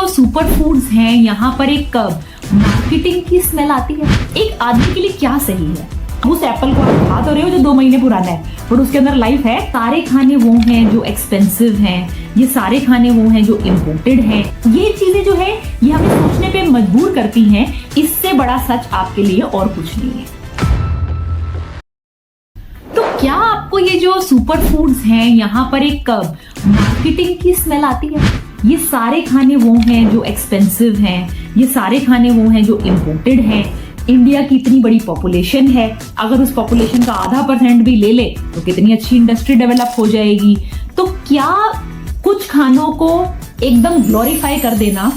जो super foods हैं यहाँ पर एक मार्केटिंग की स्मेल आती है। एक आदमी के लिए क्या सही है? उस एप्पल को आप खा तो रहे हो जो 2 महीने पुराना है, बट उसके अंदर लाइफ है। सारे खाने वो हैं जो एक्सपेंसिव हैं, ये सारे खाने वो हैं जो इम्पोर्टेड हैं। ये चीजें जो है ये हमें सोचने पे मजबूर करती हैं। इससे बड़ा सच आपके लिए और कुछ नहीं है। तो क्या आपको ये जो सुपर फूड्स हैं यहाँ पर एक मार्केटिंग की स्मेल आती है? ये सारे खाने वो हैं जो एक्सपेंसिव हैं, ये सारे खाने वो हैं जो इम्पोर्टेड हैं। इंडिया की इतनी बड़ी पॉपुलेशन है, अगर उस पॉपुलेशन का आधा % भी ले ले तो कितनी अच्छी इंडस्ट्री डेवलप हो जाएगी। तो क्या कुछ खानों को एकदम ग्लोरीफाई कर देना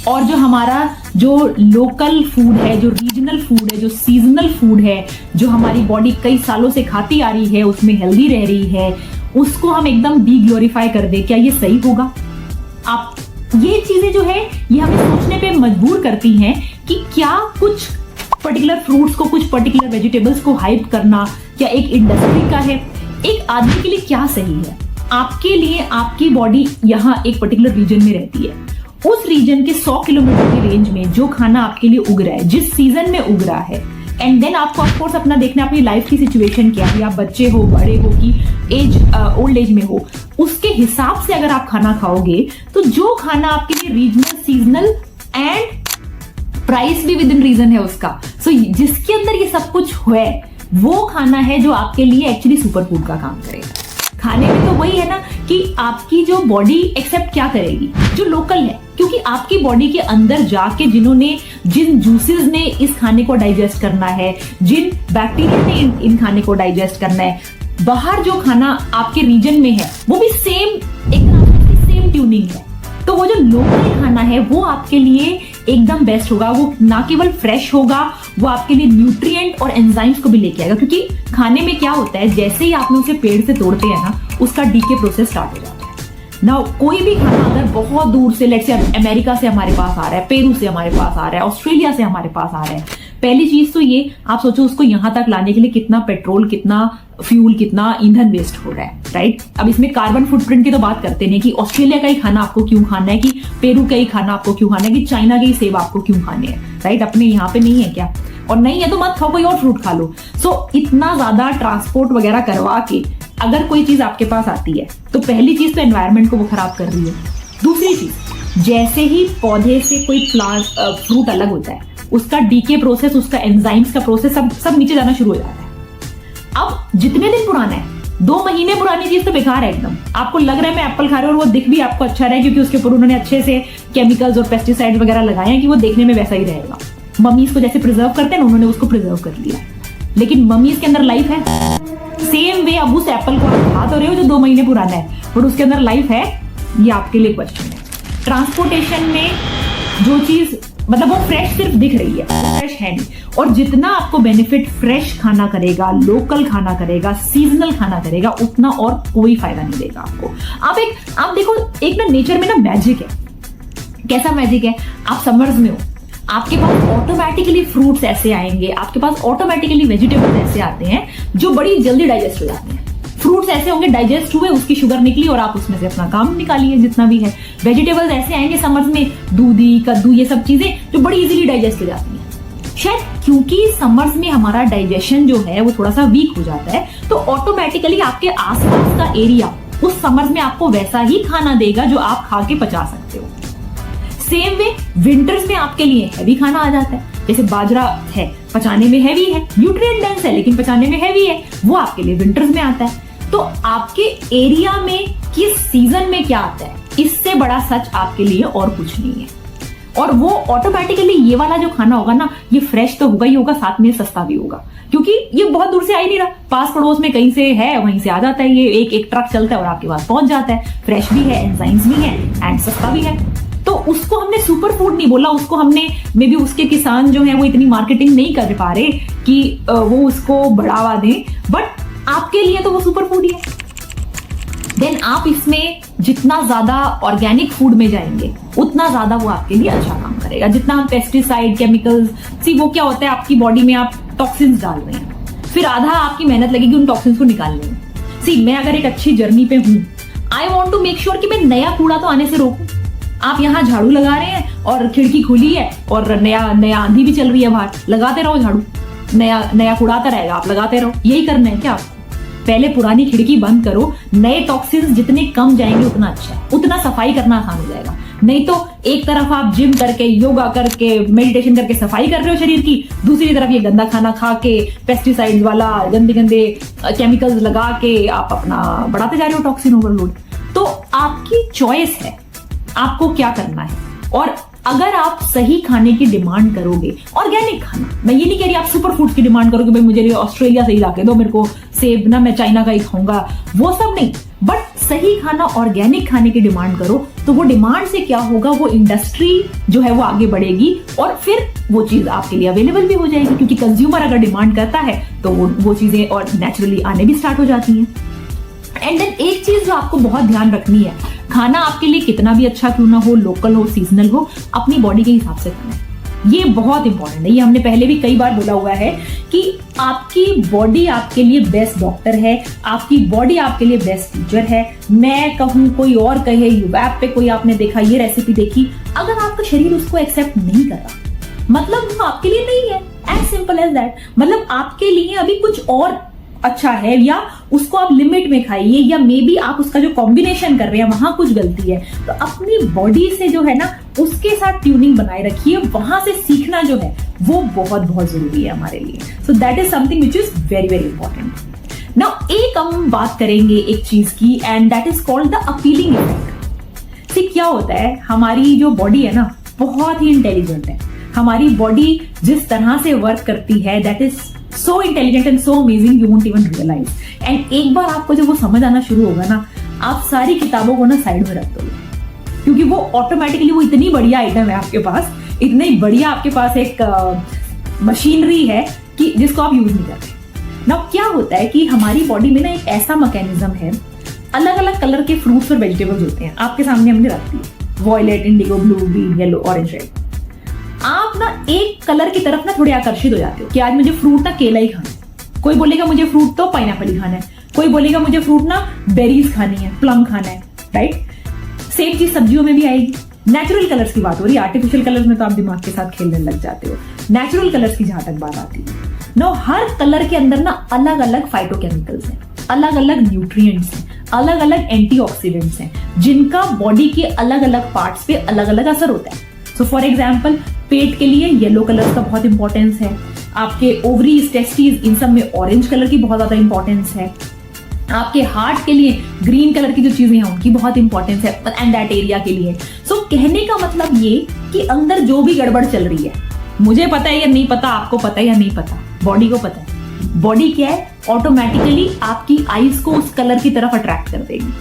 और जो हमारा जो लोकल फूड है, जो रीजनल फूड है, जो सीजनल फूड है, जो हमारी बॉडी कई सालों से खाती आ रही है, उसमें हेल्दी रह रही है, उसको हम एकदम डी ग्लोरीफाई कर दे, क्या ये सही होगा? आप ये चीजें जो है ये हमें सोचने पे मजबूर करती हैं कि क्या कुछ पर्टिकुलर फ्रूट्स को, कुछ पर्टिकुलर वेजिटेबल्स को हाइप करना क्या एक इंडस्ट्री का है? एक आदमी के लिए क्या सही है? आपके लिए आपकी बॉडी यहाँ एक पर्टिकुलर रीजन में रहती है, उस रीजन के 100 किलोमीटर की रेंज में जो खाना आपके लिए उग रहा है, जिस सीजन में उग रहा है, एंड देन आपको ऑफकोर्स अपना देखना अपनी लाइफ की सिचुएशन क्या है, आप बच्चे हो, बड़े हो कि ओल्ड एज में हो, उसके हिसाब से अगर आप खाना खाओगे तो जो खाना आपके लिए रीजनल, सीजनल एंड प्राइस भी विद इन रीजन है उसका, सो जिसके अंदर ये सब कुछ है वो खाना है जो आपके लिए एक्चुअली सुपर फूड का काम करेगा। खाने में तो वही है ना कि आपकी जो बॉडी एक्सेप्ट क्या करेगी, जो लोकल है, क्योंकि आपकी बॉडी के अंदर जाके जिन जूसेस ने इस खाने को डाइजेस्ट करना है, जिन बैक्टीरिया ने इन खाने को डाइजेस्ट करना है, बाहर जो खाना आपके रीजन में है वो भी सेम ट्यूनिंग है। तो वो जो लोकल खाना है वो आपके लिए एकदम बेस्ट होगा। वो ना केवल फ्रेश होगा, वो आपके लिए न्यूट्रिएंट और एंजाइम्स को भी लेके आएगा, क्योंकि खाने में क्या होता है, जैसे ही आपने उसे पेड़ से तोड़ते हैं ना, उसका डीके प्रोसेस स्टार्ट हो जाता है ना। कोई भी खाना अगर बहुत दूर से, लेट्स से अमेरिका से हमारे पास आ रहा है, पेरू से हमारे पास आ रहा है, ऑस्ट्रेलिया से हमारे पास आ रहा है, पहली चीज तो ये आप सोचो उसको यहां तक लाने के लिए कितना पेट्रोल, कितना फ्यूल, कितना ईंधन वेस्ट हो रहा है, राइट? अब इसमें कार्बन फुटप्रिंट की तो बात करते नहीं कि ऑस्ट्रेलिया का ही खाना आपको क्यों खाना है, कि पेरू का ही खाना आपको क्यों खाना है, कि चाइना के ही सेब आपको क्यों खाने हैं, राइट? अपने यहाँ पे नहीं है क्या? और नहीं है तो मत खाओ, कोई और फ्रूट खा लो। सो इतना ज्यादा ट्रांसपोर्ट वगैरह करवा के अगर कोई चीज आपके पास आती है तो पहली चीज तो एनवायरमेंट को वो खराब कर रही है। दूसरी चीज, जैसे ही पौधे से कोई फ्रूट अलग होता है, उसका डीके प्रोसेस, उसका एंजाइम्स का प्रोसेस सब नीचे जाना शुरू हो जाता है। अब जितने दिन पुराना है, 2 महीने पुरानी चीज तो बेकार है एकदम। आपको लग रहा है मैं एप्पल खा रहा हूँ और वो दिख भी आपको अच्छा रहा है, क्योंकि उसके ऊपर उन्होंने अच्छे से केमिकल्स और पेस्टिसाइड्स वगैरह लगाए हैं कि वो देखने में वैसा ही रहेगा। मम्मीज को जैसे प्रिजर्व करते हैं ना, उन्होंने उसको प्रिजर्व कर लिया, लेकिन मम्मीज के अंदर लाइफ है। सेम वे अब उस एप्पल को आप खा तो रहे हो जो 2 महीने पुराना है, बट उसके अंदर लाइफ है, ये आपके लिए क्वेश्चन है। ट्रांसपोर्टेशन में जो चीज मतलब वो फ्रेश सिर्फ दिख रही है, फ्रेश है नहीं। और जितना आपको बेनिफिट फ्रेश खाना करेगा, लोकल खाना करेगा, सीजनल खाना करेगा, उतना और कोई फायदा नहीं देगा आपको। आप देखो एक ना नेचर में ना मैजिक है। कैसा मैजिक है? आप समर्स में हो, आपके पास ऑटोमेटिकली फ्रूट्स ऐसे आएंगे, आपके पास ऑटोमेटिकली वेजिटेबल्स ऐसे आते हैं जो बड़ी जल्दी डाइजेस्ट हो जाते हैं। फ्रूट्स ऐसे होंगे, डाइजेस्ट हुए, उसकी शुगर निकली और आप उसमें से अपना काम निकालिए जितना भी है। वेजिटेबल्स ऐसे आएंगे समर्स में, दूधी, कद्दू, ये सब चीजें जो बड़ी इजीली डाइजेस्ट हो जाती हैं। शायद क्योंकि समर्स में हमारा डाइजेशन जो है वो थोड़ा सा वीक हो जाता है, तो ऑटोमेटिकली आपके आसपास का एरिया उस समर्स में आपको वैसा ही खाना देगा जो आप खा के पचा सकते हो। सेम वे विंटर्स में आपके लिए हैवी खाना आ जाता है, जैसे बाजरा है, पचाने में हैवी है, न्यूट्रिएंट डेंस है लेकिन पचाने में हैवी है, वो आपके लिए विंटर्स में आता है। तो आपके एरिया में किस सीजन में क्या आता है, इससे बड़ा सच आपके लिए और कुछ नहीं है। और वो ऑटोमेटिकली ये वाला जो खाना होगा ना, ये फ्रेश तो होगा ही होगा, साथ में सस्ता भी होगा, क्योंकि ये बहुत दूर से आ ही नहीं रहा, पास पड़ोस में कहीं से है, वहीं से आ जाता है। ये एक ट्रक चलता है और आपके पास पहुंच जाता है, फ्रेश भी है, एंजाइम्स भी है एंड सस्ता भी है। तो उसको हमने सुपर फूड नहीं बोला, उसको हमने मे बी उसके किसान जो है वो इतनी मार्केटिंग नहीं कर पा रहे कि वो उसको बढ़ावा दें, बट आपके लिए तो वो सुपर फूड ही है। देन आप इसमें जितना ज्यादा ऑर्गेनिक फूड में जाएंगे उतना ज्यादा वो आपके लिए अच्छा काम करेगा। जितना हम पेस्टिसाइड, केमिकल्स, सी वो क्या होता है, आपकी बॉडी में आप टॉक्सिन्स डाल रहे हैं, फिर आधा आपकी मेहनत लगेगी उन टॉक्सिन्स को निकालने में। सी मैं अगर एक अच्छी जर्नी पे हूं, I want to make sure कि मैं नया कूड़ा तो आने से रोकूं, आप यहाँ झाड़ू लगा रहे हैं और खिड़की खुली है और नया नया आंधी भी चल रही है बाहर, लगाते रहो झाड़ू, नया नया उड़ाता रहेगा, आप लगाते रहो। यही करना है क्या आपको? पहले पुरानी खिड़की बंद करो, नए टॉक्सिन्स जितने कम जाएंगे उतना अच्छा है, उतना सफाई करना आसान हो जाएगा। नहीं तो एक तरफ आप जिम करके, योगा करके, मेडिटेशन करके सफाई कर रहे हो शरीर की, दूसरी तरफ ये गंदा खाना खा के, पेस्टिसाइड्स वाला गंदे गंदे केमिकल्स लगा के आप अपना बढ़ाते जा रहे हो टॉक्सिन ओवरलोड। तो आपकी चॉइस है आपको क्या करना है। और अगर आप सही खाने की डिमांड करोगे, ऑर्गेनिक खाना, मैं ये नहीं कह रही आप सुपर फूड्स की डिमांड करोगे, भाई मुझे ऑस्ट्रेलिया से ही लाके दो, मेरे को सेब ना, मैं चाइना का ही खाऊंगा, वो सब नहीं, बट सही खाना, ऑर्गेनिक खाने की डिमांड करो, तो वो डिमांड से क्या होगा, वो इंडस्ट्री जो है वो आगे बढ़ेगी और फिर वो चीज आपके लिए अवेलेबल भी हो जाएगी, क्योंकि कंज्यूमर अगर डिमांड करता है तो वो चीजें और नेचुरली आने भी स्टार्ट हो जाती हैं। एंड देन एक चीज जो आपको बहुत ध्यान रखनी है, खाना आपके लिए कितना भी अच्छा क्यों ना हो, लोकल हो, सीजनल हो, अपनी बॉडी के हिसाब से खाना है। ये बहुत इंपॉर्टेंट है। ये हमने पहले भी कई बार बोला हुआ है कि आपकी बॉडी आपके लिए बेस्ट डॉक्टर है, आपकी बॉडी आपके लिए बेस्ट टीचर है। मैं कहूँ, कोई और कहे, यूट्यूब पे कोई आपने देखा, ये रेसिपी देखी, अगर आपका शरीर उसको एक्सेप्ट नहीं कर रहा, मतलब वो आपके लिए नहीं है, एज सिंपल एज दैट। मतलब आपके लिए अभी कुछ और अच्छा है, या उसको आप लिमिट में खाइए, या मे बी आप उसका जो कॉम्बिनेशन कर रहे हैं वहां कुछ गलती है, तो अपनी बॉडी से जो है ना उसके साथ ट्यूनिंग बनाए रखिए। वहां से सीखना जो है वो बहुत बहुत जरूरी है हमारे लिए। So that is something which is very very important. Now एक हम बात करेंगे एक चीज की, and that is called the appealing effect. See क्या होता है, हमारी जो बॉडी है ना बहुत ही इंटेलिजेंट है। हमारी बॉडी जिस तरह से वर्क करती है, that is so intelligent and so amazing you won't even realize। and एक बार आपको जब वो समझ आना शुरू होगा ना, आप सारी किताबों को ना साइड में रख दोगे, क्योंकि वो ऑटोमेटिकली, वो इतनी बढ़िया आइटम है आपके पास, इतनी बढ़िया आपके पास एक मशीनरी है कि जिसको आप यूज नहीं करते ना। क्या होता है कि हमारी बॉडी में ना एक ऐसा मैकेनिज्म है, अलग अलग कलर के फ्रूट्स और वेजिटेबल्स होते हैं, आपके सामने हमने रख दिए, violet, indigo, blue, green, yellow, orange, red. आप ना एक कलर की तरफ ना थोड़े आकर्षित हो जाते हो कि आज मुझे फ्रूट ना केला ही खाना है, कोई बोलेगा मुझे फ्रूट तो पाइनएप्पल ही खाना है, कोई बोलेगा मुझे फ्रूट ना बेरीज खानी है, प्लम खाना है, राइट। सेम चीज सब्जियों में भी आएगी। नेचुरल कलर्स की बात हो रही है, आर्टिफिशियल कलर्स में तो आप दिमाग के साथ खेलने लग जाते हो। नेचुरल कलर्स की जहां तक बात आती है ना, हर कलर के अंदर ना अलग अलग फाइटोकेमिकल्स हैं, अलग अलग न्यूट्रिएंट्स हैं, अलग अलग एंटीऑक्सीडेंट्स हैं, जिनका बॉडी के अलग अलग पार्ट्स पे अलग अलग असर होता है। सो फॉर एग्जाम्पल, पेट के लिए येलो कलर का बहुत इंपॉर्टेंस है, आपके ओवरीज, टेस्टीज, इन सब में ऑरेंज कलर की बहुत ज्यादा इंपॉर्टेंस है, आपके हार्ट के लिए ग्रीन कलर की जो चीजें हैं उनकी बहुत इंपॉर्टेंस है, एंड दैट एरिया के लिए। सो कहने का मतलब ये कि अंदर जो भी गड़बड़ चल रही है, मुझे पता है या नहीं पता, आपको पता है या नहीं पता, बॉडी को पता है। बॉडी क्या है, ऑटोमेटिकली आपकी आईज को उस कलर की तरफ अट्रैक्ट कर देगी।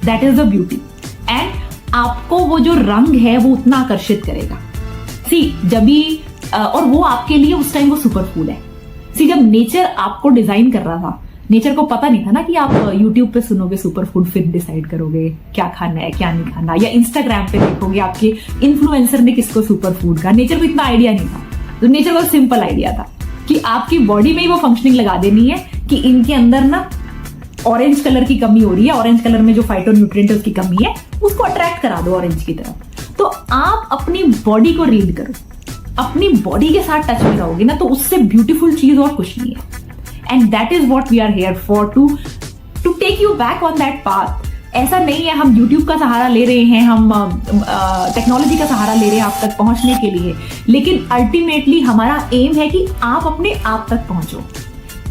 That is the beauty. And आपको वो जो रंग है वो उतना आकर्षित करेगा। सी जब भी और वो आपके लिए उस टाइम वो सुपर फूड है। सी जब नेचर आपको डिजाइन कर रहा था, नेचर को पता नहीं था ना कि आप यूट्यूब पे सुनोगे सुपर फूड, फिर डिसाइड करोगे क्या खाना है क्या नहीं खाना, या इंस्टाग्राम पे देखोगे आपके इन्फ्लुएंसर ने किसको सुपर फूड का। नेचर को इतना आइडिया नहीं था, तो नेचर को सिंपल आइडिया था कि आपकी बॉडी में ही वो फंक्शनिंग लगा देनी है कि इनके अंदर ना ऑरेंज कलर की कमी हो रही है, ऑरेंज कलर में जो फाइटोन्यूट्रिएंट है उसकी कमी है, उसको अट्रैक्ट करा दो ऑरेंज की तरफ। तो आप अपनी बॉडी को रीड करो, अपनी बॉडी के साथ टच में रहोगे ना, तो उससे ब्यूटीफुल चीज और कुछ नहीं है। And that is what we are here for, to take you back on that path. ऐसा नहीं है हम YouTube का सहारा ले रहे हैं, हम टेक्नोलॉजी का सहारा ले रहे हैं आप तक पहुंचने के लिए, लेकिन अल्टीमेटली हमारा एम है कि आप अपने आप तक पहुंचो।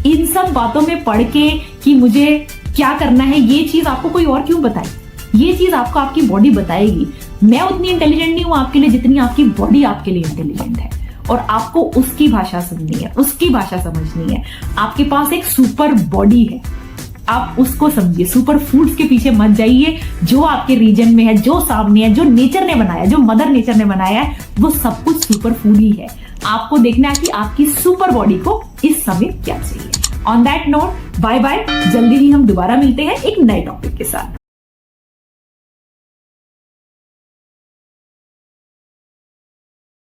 इन सब बातों में पढ़ के कि मुझे क्या करना है, ये चीज आपको कोई और क्यों बताए, ये चीज आपको आपकी बॉडी बताएगी। मैं उतनी इंटेलिजेंट नहीं हूं आपके लिए जितनी आपकी बॉडी आपके लिए इंटेलिजेंट है, और आपको उसकी भाषा सुननी है, उसकी भाषा समझनी है। आपके पास एक सुपर बॉडी है, आप उसको समझिए। सुपर फूड्स के पीछे मत जाइए, जो आपके रीजन में है, जो सामने है, जो नेचर ने बनाया, जो मदर नेचर ने बनाया है, वो सब कुछ सुपर फूड ही है। आपको देखना है कि आपकी सुपर बॉडी को इस समय क्या चाहिए। On that note, bye bye. जल्दी ही हम दोबारा मिलते हैं एक नए टॉपिक के साथ।